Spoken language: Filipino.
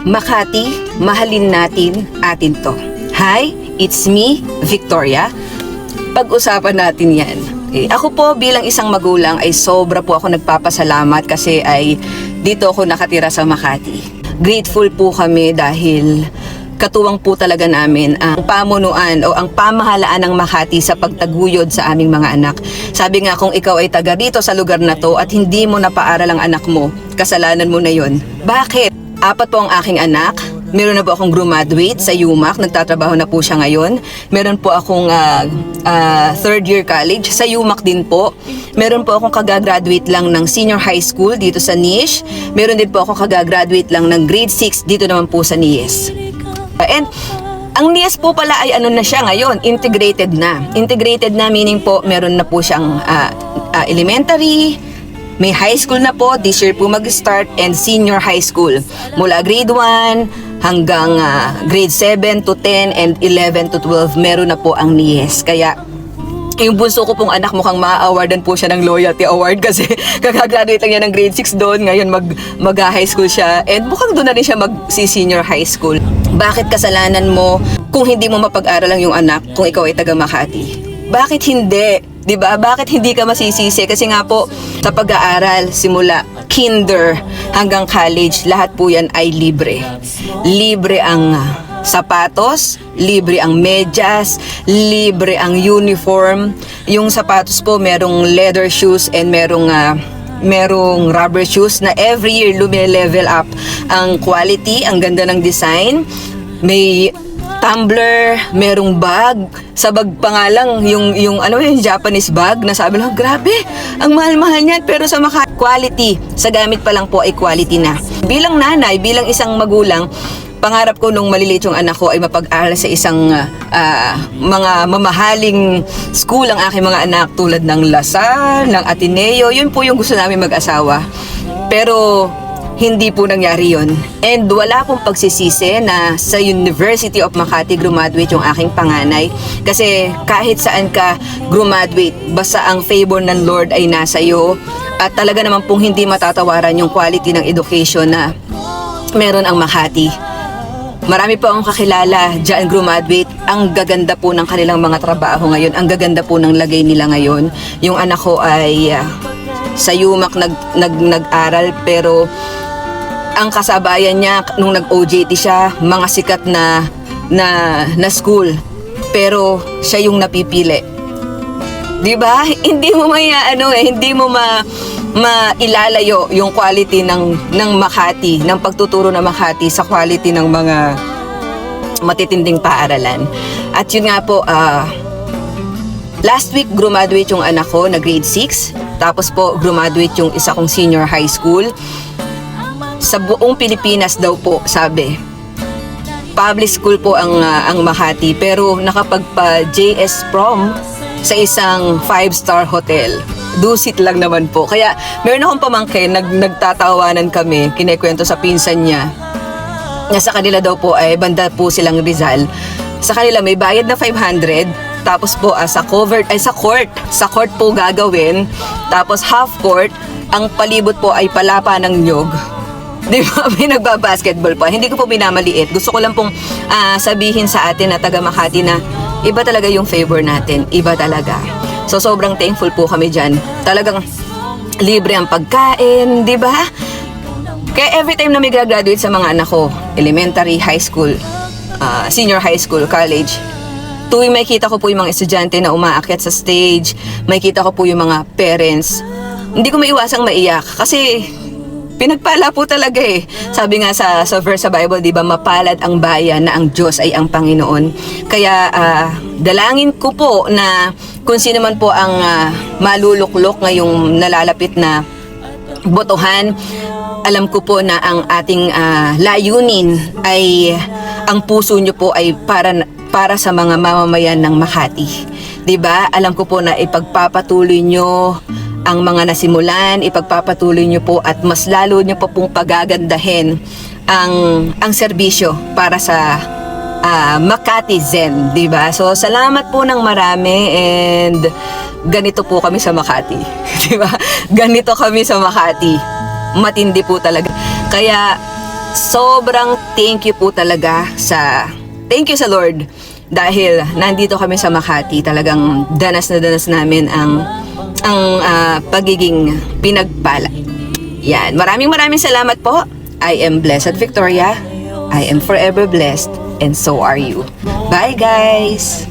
Makati, mahalin natin, atin to. Hi, it's me, Victoria. Pag-usapan natin yan. Okay. Ako po bilang isang magulang ay sobra po ako nagpapasalamat kasi ay dito ako nakatira sa Makati. Grateful po kami dahil katuwang po talaga namin ang pamunuan o ang pamahalaan ng Makati sa pagtaguyod sa aming mga anak. Sabi nga kung ikaw ay taga dito sa lugar na to at hindi mo napaaral ang anak mo, kasalanan mo na yon. Bakit? 4 po ang aking anak. Meron na po akong graduate sa UMAC. Nagtatrabaho na po siya ngayon. Meron po akong third year college sa UMAC din po. Meron po akong kagagraduate lang ng senior high school dito sa Niche. Meron din po akong kagagraduate lang ng grade 6 dito naman po sa NIES. And ang NIES po pala ay ano na siya ngayon, integrated na. Integrated na meaning po meron na po siyang elementary, may high school na po, this year po mag-start, and senior high school. Mula grade 1 hanggang grade 7 to 10 and 11 to 12, meron na po ang NIES. Kaya, yung bunso ko pong anak mukhang ma-awardan po siya ng loyalty award kasi kakagraduate lang niya ng grade 6 doon. Ngayon mag-high school siya and mukhang doon na rin siya mag-senior high school. Bakit kasalanan mo kung hindi mo mapag-aral lang yung anak kung ikaw ay taga Makati? Bakit hindi? 'Di ba? Bakit hindi ka masisisi? Kasi nga po sa pag-aaral simula kinder hanggang college, lahat po 'yan ay libre. Libre ang sapatos, libre ang medyas, libre ang uniform. Yung sapatos po merong leather shoes and merong rubber shoes na every year level up ang quality, ang ganda ng design. May tumbler, merong bag. Sa bag pa nga lang, yung Japanese bag, na sabi lang, grabe, ang mahal-mahal niyan. Pero sa quality, sa gamit pa lang po ay quality na. Bilang nanay, bilang isang magulang, pangarap ko nung maliliit yung anak ko ay mapag-aral sa isang mga mamahaling school ang aking mga anak tulad ng Lasal, ng Ateneo. Yun po yung gusto namin mag-asawa. Pero hindi po nangyari yon. And wala pong pagsisisi na sa University of Makati graduate yung aking panganay. Kasi kahit saan ka graduate, basta ang favor ng Lord ay nasa iyo. At talaga naman pong hindi matatawaran yung quality ng education na meron ang Makati. Marami po akong kakilala dyan graduate. Ang gaganda po ng kanilang mga trabaho ngayon. Ang gaganda po ng lagay nila ngayon. Yung anak ko ay sa UMAC nag-aral pero ang kasabayan niya nung nag-OJT siya, mga sikat na school. Pero siya yung napipili. 'Di ba? Hindi mo hindi mo mailalayo yung quality ng Makati, ng pagtuturo ng Makati sa quality ng mga matitinding paaralan. At yun nga po, last week graduate yung anak ko na grade 6. Tapos po graduate yung isa kong senior high school. Sa buong Pilipinas daw po, sabi. Public school po ang Makati, pero nakapagpa JS prom sa isang 5-star hotel. Dusit lang naman po. Kaya meron akong pamangkin, nagtatawanan kami, kinekwento sa pinsan niya. Na sa kanila daw po ay banda po silang Rizal. Sa kanila may bayad na 500, tapos po sa court po gagawin, tapos half court, ang palibot po ay palapa ng nyog. Di ba? May nagbabasketball pa. Hindi ko po minamaliit. Gusto ko lang pong sabihin sa atin na taga Makati na iba talaga yung favor natin. Iba talaga. So, sobrang thankful po kami dyan. Talagang libre ang pagkain, di ba? Kaya every time na may graduate sa mga anak ko, elementary, high school, senior high school, college, tuwing may kita ko po yung mga estudyante na umaakyat sa stage, may kita ko po yung mga parents, hindi ko maiwasang maiyak. Kasi pinagpala po talaga eh. Sabi nga sa verse sa Bible, di ba, mapalad ang bayan na ang Diyos ay ang Panginoon. Kaya dalangin ko po na kung sino man po ang maluluklok ngayong nalalapit na botohan, alam ko po na ang ating layunin ay ang puso nyo po ay para sa mga mamamayan ng Makati. 'Di ba? Alam ko po na ipagpapatuloy nyo ang mga nasimulan, ipagpapatuloy nyo po at mas lalo nyo po pong pagagandahin ang serbisyo para sa Makati Zen, di ba? So, salamat po ng marami and ganito po kami sa Makati, di ba? Ganito kami sa Makati. Matindi po talaga. Kaya, sobrang thank you po talaga thank you sa Lord. Dahil nandito kami sa Makati, talagang danas na danas namin ang pagiging pinagpala. Yan, maraming salamat po. I am Blessed Victoria. I am forever blessed, and so are you. Bye guys!